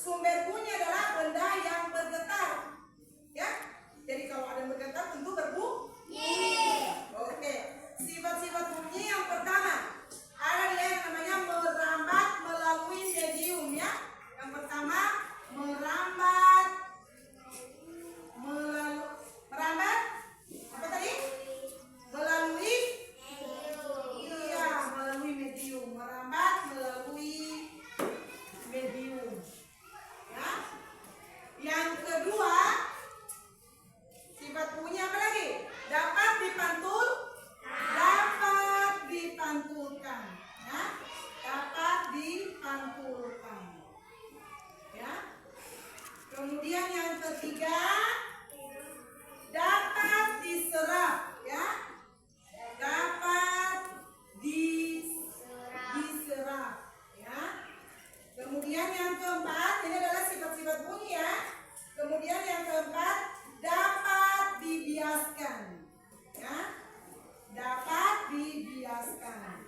sumber bunyi adalah benda yang bergetar. Ya. Jadi kalau ada yang bergetar tentu berbunyi. Oke. Sifat-sifat bunyi yang pertama ada dia yang namanya merambat melalui medium ya. Yang pertama merambat apa tadi? Melalui melalui medium. Merambat melalui medium. Ya. Yang kedua, sifat bunyi apa lagi? Dapat dipantulkan. Ya. Dapat dipantulkan. Ya. Kemudian yang ketiga, dapat diserap, ya. Dapat diserap, ya. Kemudian yang keempat, ini adalah sifat-sifat bunyi ya. Kemudian yang keempat, dapat dibiaskan, ya. Dapat dibiaskan.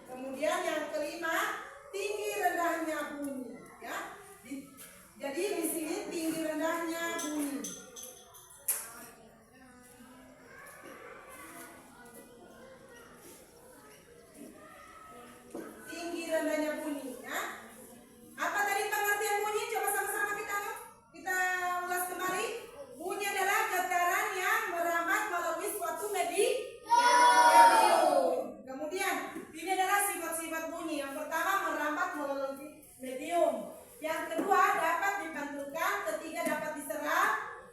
Kemudian yang kelima, tinggi rendahnya bunyi, ya. Jadi di sini tinggi rendahnya bunyi. Tinggi rendahnya bunyi, ya. Apa tadi pengertian bunyi? Coba sama-sama kita ulas kembali. Bunyi adalah getaran yang merambat melalui suatu medium. Kemudian ini adalah sifat-sifat bunyi. Yang pertama merambat melalui medium. Yang kedua dapat dipantulkan. Ketiga dapat diserap.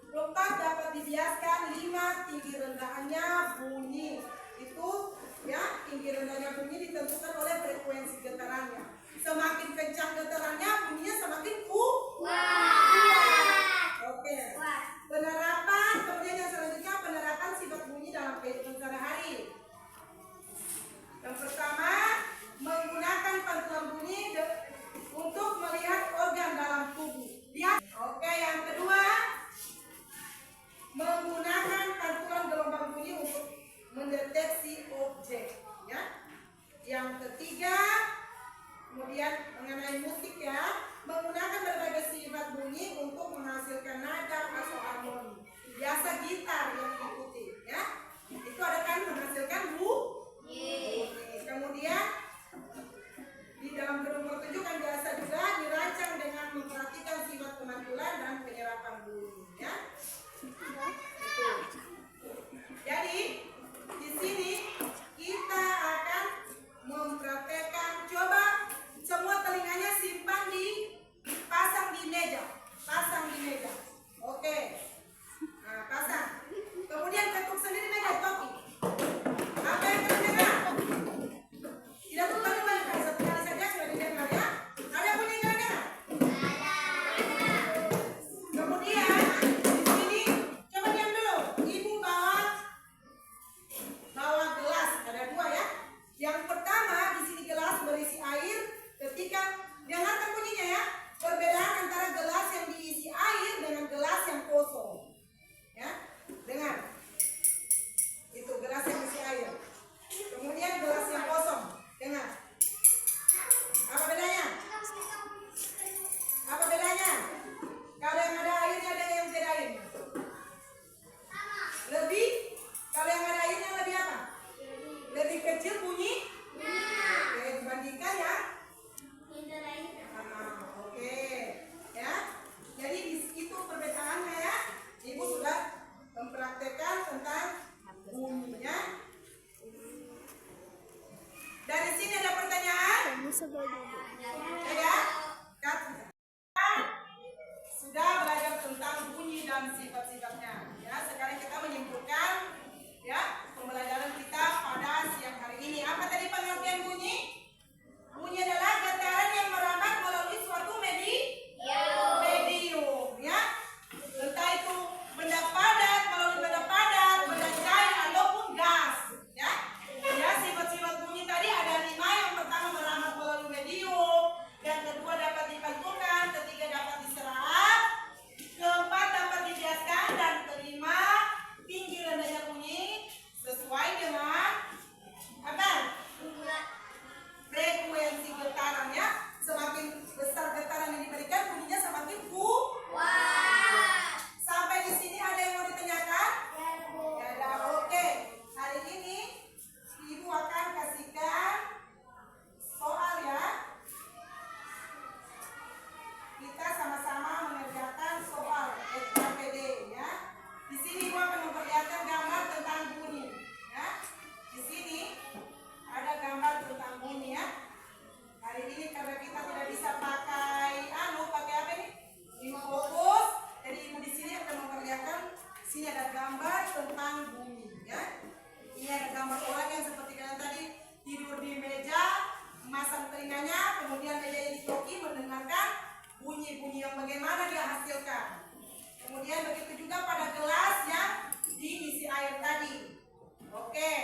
Keempat dapat dibiaskan. Lima tinggi rendahnya bunyi. Itu ya, tinggi rendahnya bunyi ditentukan oleh frekuensi getarannya. Semakin kencang getarannya bunyinya semakin kuat. Oke. Penerapan, kemudian yang selanjutnya penerapan sifat bunyi dalam kehidupan sehari-hari. Yang pertama, menggunakan pantulan bunyi untuk melihat organ dalam tubuh. Oke, yang kedua, menggunakan pantulan gelombang bunyi untuk mendeteksi objek. Ya. Yang ketiga, kemudian mengenai musik ya. bunyi yang bagaimana dia hasilkan. Kemudian begitu juga pada gelas yang diisi air tadi. Oke.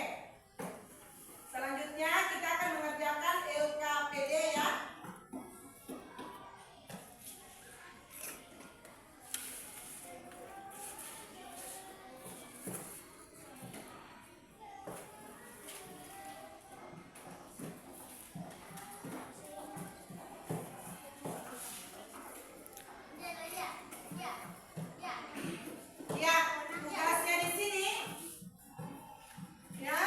Selanjutnya kita akan mengerjakan LKPD ya. Ya, tugasnya di sini ya.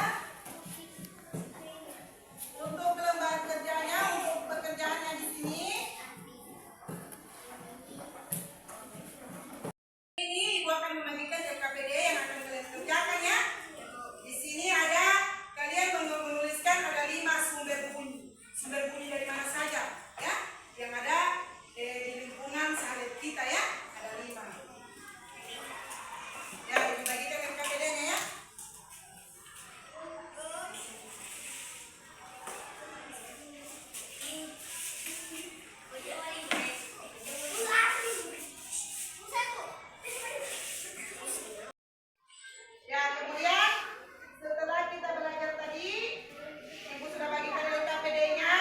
Untuk lembar kerjanya, untuk pekerjaannya di sini. Ini Ibu akan membagikan LKPD yang akan kalian kerjakan ya. Di sini ada kalian menuliskan ada 5 sumber bunyi. Sumber bunyi dari mana saja ya? Yang ada di lingkungan sehari kita ya. Ada 5. Ya, dibagikan LKPD-nya ya. Ya, kemudian setelah kita belajar tadi, Ibu sudah bagikan LKPD-nya.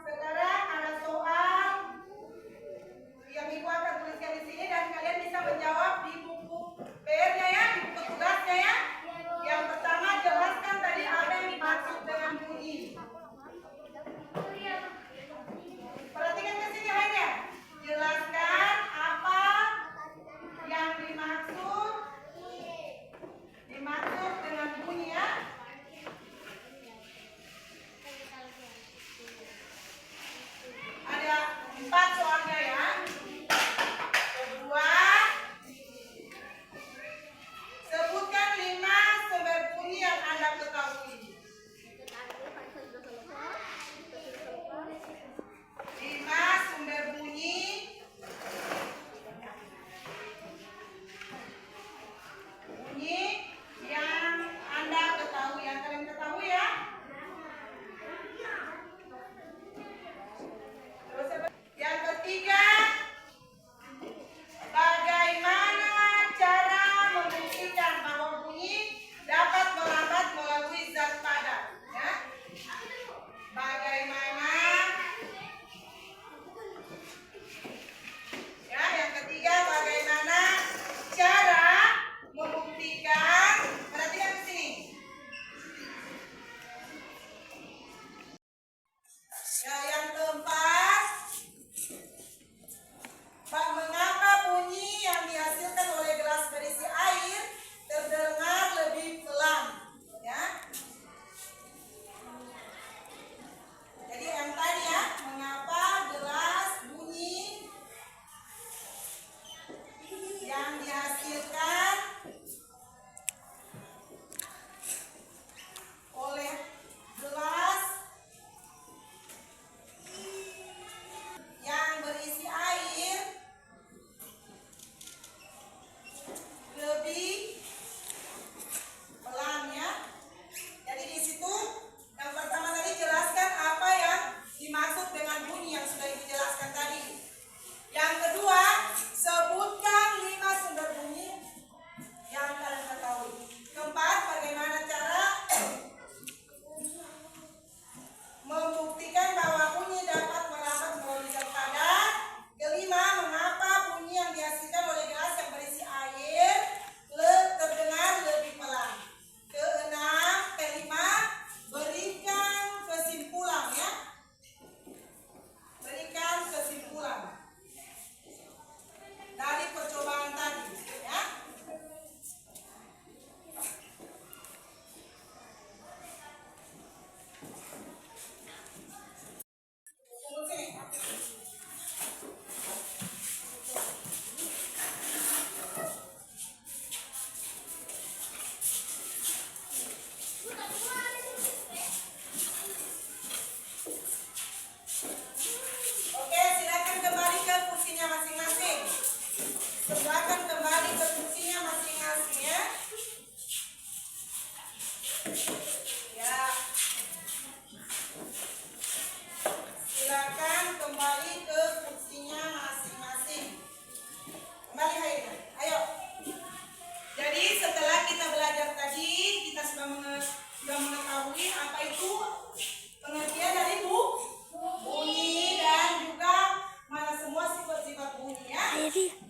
Sekarang ada soal yang Ibu akan tuliskan di sini dan kalian bisa menjawab di buku PR-nya ya, di buku tugasnya ya. Yang pertama, jelaskan tadi apa yang dimaksud dengan bunyi. Perhatikan ke sini hanya. Jelaskan apa yang dimaksud dengan bunyi ya. Ada 4 soalnya ya. Kedua, sebutkan 5 sumber bunyi yang Anda ketahui. 5 sumber bunyi yang Anda ketahui, yang kalian ketahui ya. Terus yang ketiga, bagaimana cara membuktikan bahwa bunyi dapat melambat melalui zat padat ya. Bagaimana ya, yang ketiga bagaimana cara membuktikan. Perhatikan ke sini. Ya, yang keempat, mengapa bunyi yang dihasilkan oleh gelas berisi air terdengar lebih pelan ya. Jadi yang tadi ya, mengapa gelas bunyi yang dihasilkan oleh gelas yang berisi air lebih pelan ya. Jadi di situ yang pertama tadi jelaskan apa yang dimaksud dengan bunyi yang sudah Ibu jelaskan tadi. Yang kedua, sebutkan 5 sumber bunyi yang kalian ketahui. Keempat, bagaimana cara membuktikan bahwa bunyi dapat merambat melalui zat padat. Kelima, mengapa bunyi yang dihasilkan oleh gelas yang berisi air terdengar lebih pelan. Kelima, berikan kesimpulan ya. Berikan kesimpulan dari percobaan tadi ya. Tunggu sini. Oke, silakan kembali ke kursinya masing-masing. Silakan kembali ke kursinya masing-masing ya. Ya. Silakan kembali ke kursinya masing-masing. lagi.